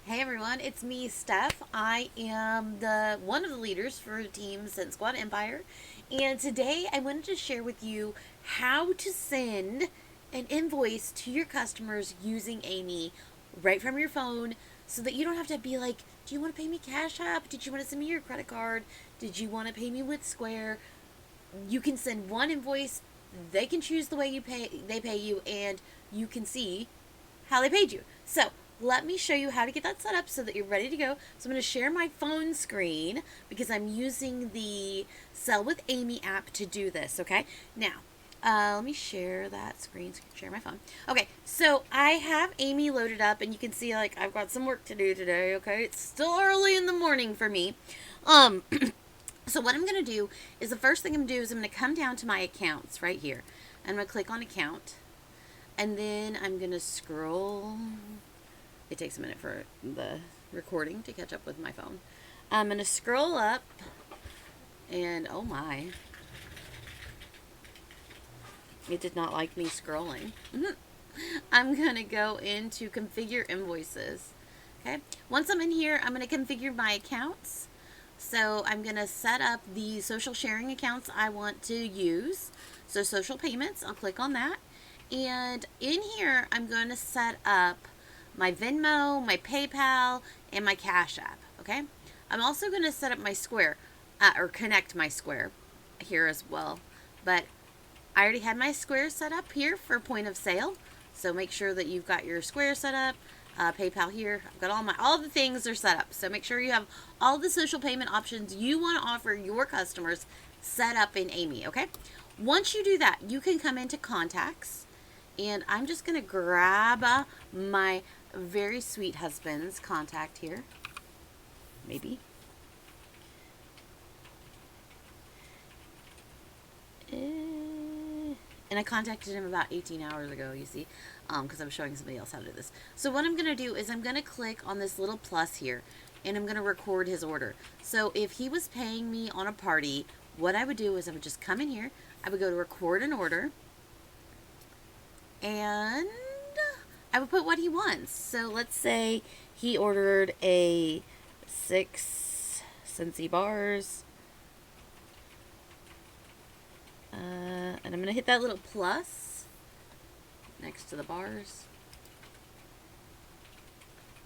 Hey everyone, it's me, Steph. I am the one of the leaders for Team Scent Squad Empire, and today I wanted to share with you how to send an invoice to your customers using Amy right from your phone, so that you don't have to be like, "Do you want to pay me Cash App? Did you want to send me your credit card? Did you want to pay me with Square?" You can send one invoice. They can choose the way they pay you, and you can see how they paid you. So let me show you how to get that set up so that you're ready to go. So I'm going to share my phone screen because I'm using the Sell with Amy app to do this. Okay. Now, let me share that screen. So I can share my phone. Okay, so I have Amy loaded up, and you can see like I've got some work to do today. Okay, it's still early in the morning for me. Um, so what I'm going to do is the first thing I'm going to do is I'm going to come down to my accounts right here. I'm going to click on account, and then I'm going to scroll. It takes a minute for the recording to catch up with my phone. I'm going to scroll up, and oh my, it did not like me scrolling. I'm going to go into configure invoices. Okay, once I'm in here, I'm going to configure my accounts. So I'm going to set up the social sharing accounts I want to use. So social payments, I'll click on that. And in here, I'm going to set up my Venmo, my PayPal, and my Cash App. Okay. I'm also going to set up my Square, or connect my Square here as well. But I already had my Square set up here for point of sale. So make sure that you've got your Square set up. PayPal here. I've got all the things are set up. So make sure you have all the social payment options you want to offer your customers set up in Amy. Okay. Once you do that, you can come into contacts, and I'm just going to grab my very sweet husband's contact here. Maybe. And I contacted him about 18 hours ago, you see, because I'm showing somebody else how to do this. So what I'm going to do is I'm going to click on this little plus here, and I'm going to record his order. So if he was paying me on a party, what I would do is I would just come in here, I would go to record an order, and I would put what he wants. So let's say he ordered a 6 Scentsy bars. And I'm going to hit that little plus next to the bars.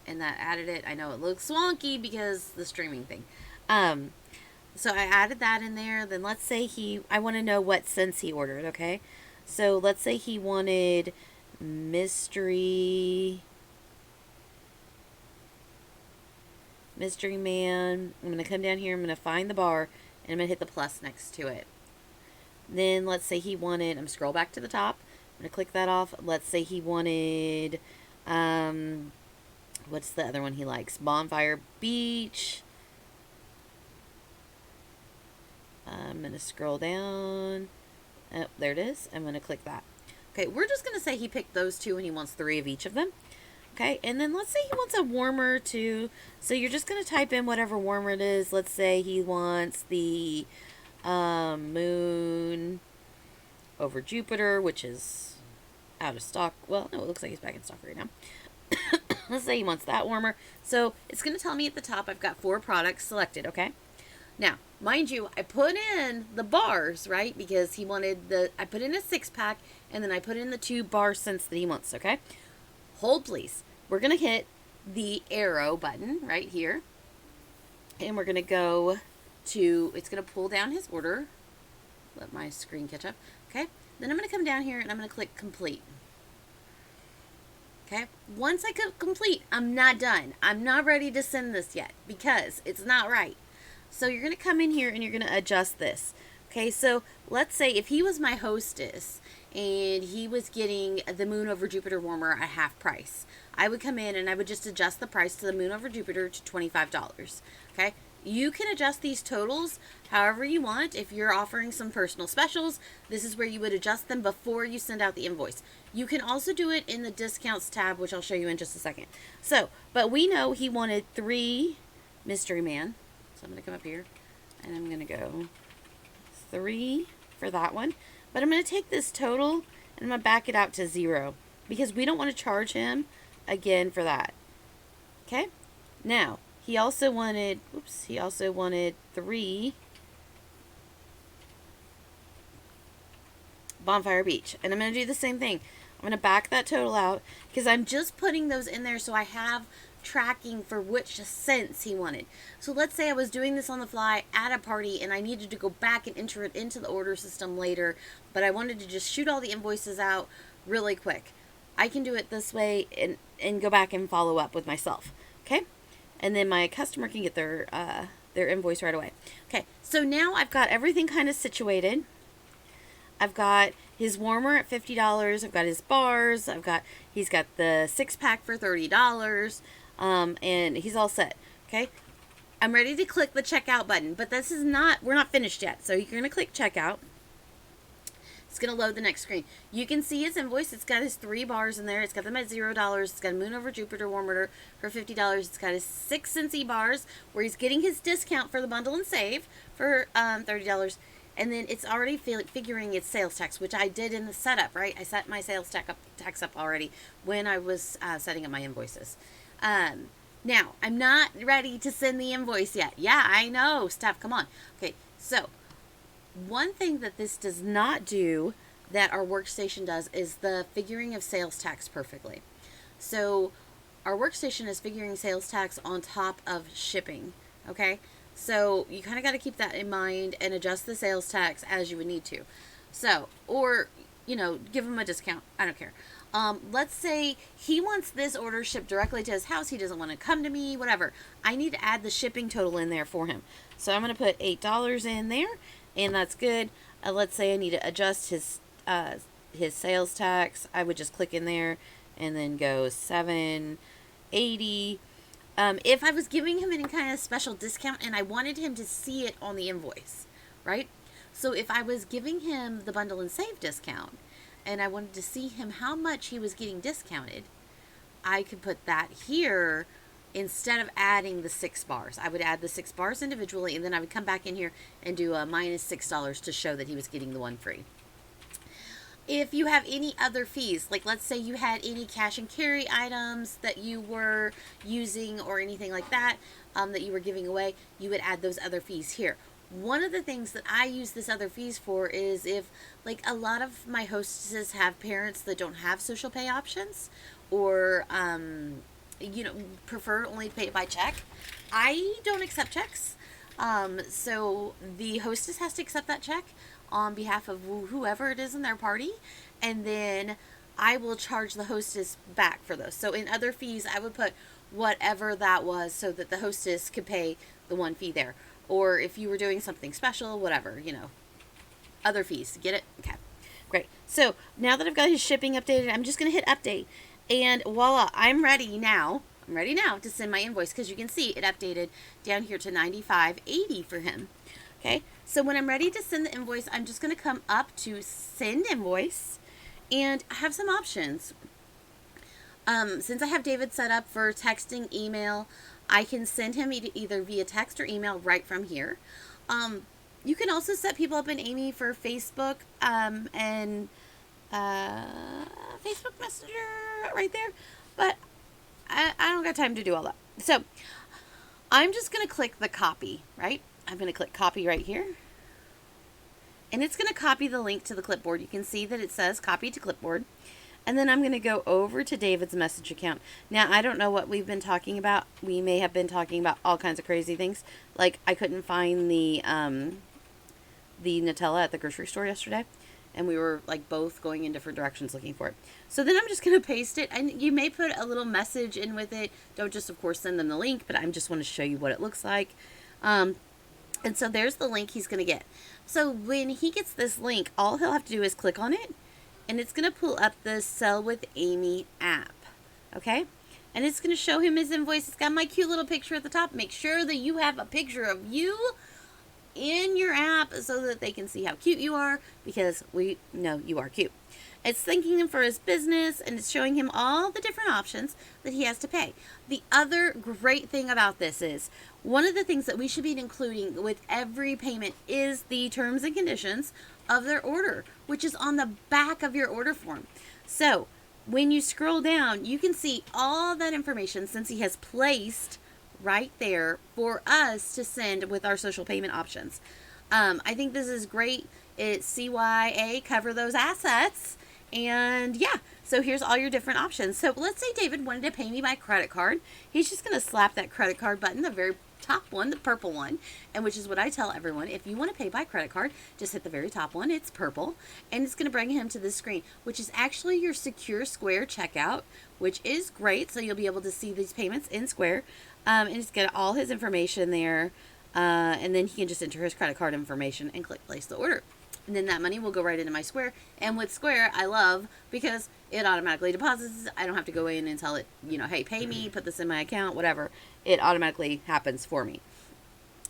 And that added it. I know it looks wonky because the streaming thing. So I added that in there. Then let's say I want to know what scents he ordered, okay? So let's say he wanted Mystery Man. I'm going to come down here. I'm going to find the bar, and I'm going to hit the plus next to it. Then let's say he wanted, I'm scroll back to the top. I'm going to click that off. Let's say he wanted, what's the other one he likes? Bonfire Beach. I'm going to scroll down. Oh, there it is. I'm going to click that. Okay, we're just going to say he picked those two and he wants 3 of each of them. Okay, and then let's say he wants a warmer too. So you're just going to type in whatever warmer it is. Let's say he wants the Moon over Jupiter, which is out of stock. Well, no, it looks like he's back in stock right now. Let's say he wants that warmer. So it's going to tell me at the top I've got 4 products selected, okay? Now, mind you, I put in the bars, right? Because he wanted I put in a 6-pack, and then I put in the 2 bar scents that he wants, okay? Hold, please. We're going to hit the arrow button right here, and we're going to go to, it's going to pull down his order. Let my screen catch up. Okay. Then I'm going to come down here and I'm going to click complete. Okay. Once I click complete, I'm not done. I'm not ready to send this yet because it's not right. So you're going to come in here and you're going to adjust this. Okay. So let's say if he was my hostess and he was getting the Moon over Jupiter warmer at half price, I would come in and I would just adjust the price to the Moon over Jupiter to $25. Okay. You can adjust these totals however you want. If you're offering some personal specials, this is where you would adjust them before you send out the invoice. You can also do it in the discounts tab, which I'll show you in just a second. So, but we know he wanted 3 Mystery Man. So I'm going to come up here and I'm going to go 3 for that one. But I'm going to take this total and I'm going to back it out to 0 because we don't want to charge him again for that. Okay? Now, he also wanted 3 Bonfire Beach. And I'm going to do the same thing. I'm going to back that total out because I'm just putting those in there so I have tracking for which scents he wanted. So let's say I was doing this on the fly at a party and I needed to go back and enter it into the order system later, but I wanted to just shoot all the invoices out really quick. I can do it this way and go back and follow up with myself. Okay? And then my customer can get their invoice right away. Okay, so now I've got everything kind of situated. I've got his warmer at $50. I've got his bars. He's got the 6-pack for $30. And he's all set. Okay, I'm ready to click the checkout button, but we're not finished yet. So you're going to click checkout. It's going to load the next screen. You can see his invoice. It's got his 3 bars in there. It's got them at $0. It's got a Moon Over Jupiter warm order for $50. It's got his 6 Scentsy bars where he's getting his discount for the bundle and save for $30. And then it's already figuring its sales tax, which I did in the setup, right? I set my sales tax up already when I was setting up my invoices. Now, I'm not ready to send the invoice yet. Yeah, I know, Steph, come on. Okay, so one thing that this does not do that our workstation does is the figuring of sales tax perfectly. So our workstation is figuring sales tax on top of shipping, okay? So you kind of got to keep that in mind and adjust the sales tax as you would need to. So, or, give him a discount. I don't care. Let's say he wants this order shipped directly to his house. He doesn't want to come to me, whatever. I need to add the shipping total in there for him. So I'm going to put $8 in there, and that's good. Let's say I need to adjust his sales tax. I would just click in there and then go $7.80. If I was giving him any kind of special discount and I wanted him to see it on the invoice, right? So if I was giving him the bundle and save discount and I wanted to see him how much he was getting discounted, I could put that here instead of adding the 6 bars. I would add the 6 bars individually, and then I would come back in here and do a minus $6 to show that he was getting the one free. If you have any other fees, like let's say you had any cash and carry items that you were using or anything like that, that you were giving away, you would add those other fees here. One of the things that I use this other fees for is if, like, a lot of my hostesses have parents that don't have social pay options or, prefer only to pay by check. I don't accept checks. So the hostess has to accept that check on behalf of whoever it is in their party, and then I will charge the hostess back for those. So in other fees, I would put whatever that was so that the hostess could pay the one fee there. Or if you were doing something special, whatever, other fees. Get it? Okay, great. So now that I've got his shipping updated, I'm just going to hit update, and voila, I'm ready now to send my invoice, because you can see it updated down here to $95.80 for him. Okay, so when I'm ready to send the invoice, I'm just going to come up to send invoice, and I have some options. Since I have David set up for texting, email, I can send him either via text or email right from here. You can also set people up in Amy for Facebook and Facebook Messenger right there, but I don't got time to do all that. So I'm just going to click the copy, right? I'm going to click copy right here. And it's going to copy the link to the clipboard. You can see that it says copy to clipboard. And then I'm going to go over to David's message account. Now, I don't know what we've been talking about. We may have been talking about all kinds of crazy things. Like, I couldn't find the Nutella at the grocery store yesterday. And we were, like, both going in different directions looking for it. So then I'm just going to paste it. And you may put a little message in with it. Don't just, of course, send them the link. But I just want to show you what it looks like. And so there's the link he's going to get. So when he gets this link, all he'll have to do is click on it. And it's going to pull up the Sell with Amy app. Okay? And it's going to show him his invoice. It's got my cute little picture at the top. Make sure that you have a picture of you in your app so that they can see how cute you are, because we know you are cute. It's thanking him for his business, and it's showing him all the different options that he has to pay. The other great thing about this is, one of the things that we should be including with every payment is the terms and conditions of their order, which is on the back of your order form. So when you scroll down, you can see all that information since he has placed right there for us to send with our social payment options. I think this is great. It's CYA, cover those assets. And yeah, so here's all your different options. So let's say David wanted to pay me by credit card. He's just going to slap that credit card button, the very top one, the purple one, and which is what I tell everyone. If you want to pay by credit card, just hit the very top one. It's purple, and it's going to bring him to this screen, which is actually your secure Square checkout, which is great. So you'll be able to see these payments in Square, and he's got all his information there, and then he can just enter his credit card information and click place the order. And then that money will go right into my Square. And with Square, I love because it automatically deposits. I don't have to go in and tell it, hey, pay me, put this in my account, whatever. It automatically happens for me.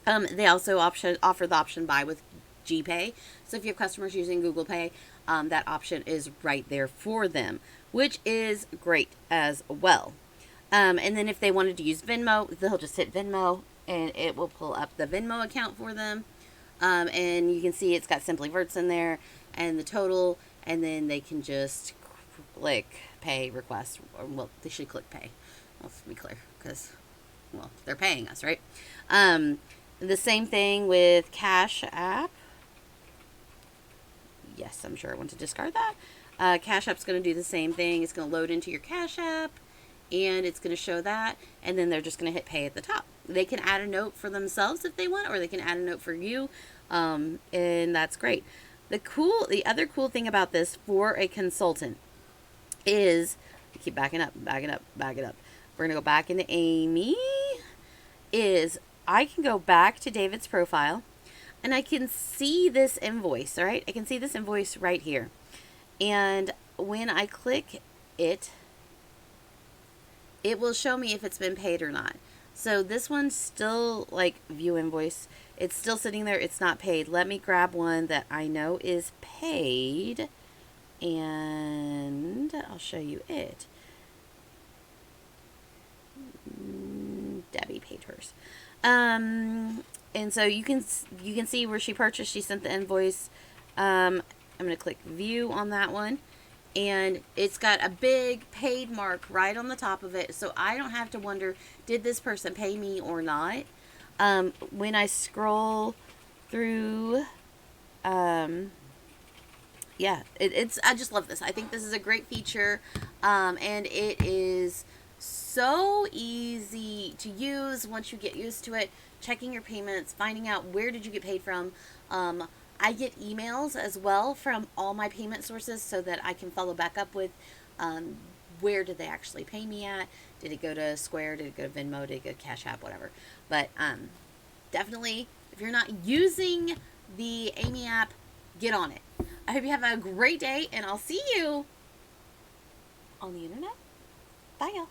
They also offer the option buy with GPay. So if you have customers using Google Pay, that option is right there for them, which is great as well. And then if they wanted to use Venmo, they'll just hit Venmo and it will pull up the Venmo account for them. And you can see it's got Simply Verts in there and the total, and then they can just click pay request, or well, they should click pay. Let's be clear, because, well, they're paying us, right? The same thing with Cash App. Yes, I'm sure I want to discard that. Cash App's going to do the same thing. It's going to load into your Cash App, and it's going to show that, and then they're just going to hit pay at the top. They can add a note for themselves if they want, or they can add a note for you, and that's great. The other cool thing about this for a consultant is, I keep backing up. We're going to go back into Amy, is I can go back to David's profile, and I can see this invoice, all right? I can see this invoice right here. And when I click it, it will show me if it's been paid or not. So this one's still like view invoice. It's still sitting there. It's not paid. Let me grab one that I know is paid, and I'll show you it. Debbie paid hers. And so you can see where she purchased. She sent the invoice. I'm going to click view on that one. And it's got a big paid mark right on the top of it. So I don't have to wonder, did this person pay me or not? When I scroll through, yeah, I just love this. I think this is a great feature. And it is so easy to use once you get used to it. Checking your payments, finding out where did you get paid from. I get emails as well from all my payment sources so that I can follow back up with where did they actually pay me at. Did it go to Square? Did it go to Venmo? Did it go to Cash App? Whatever. But definitely, if you're not using the Amy app, get on it. I hope you have a great day, and I'll see you on the internet. Bye, y'all.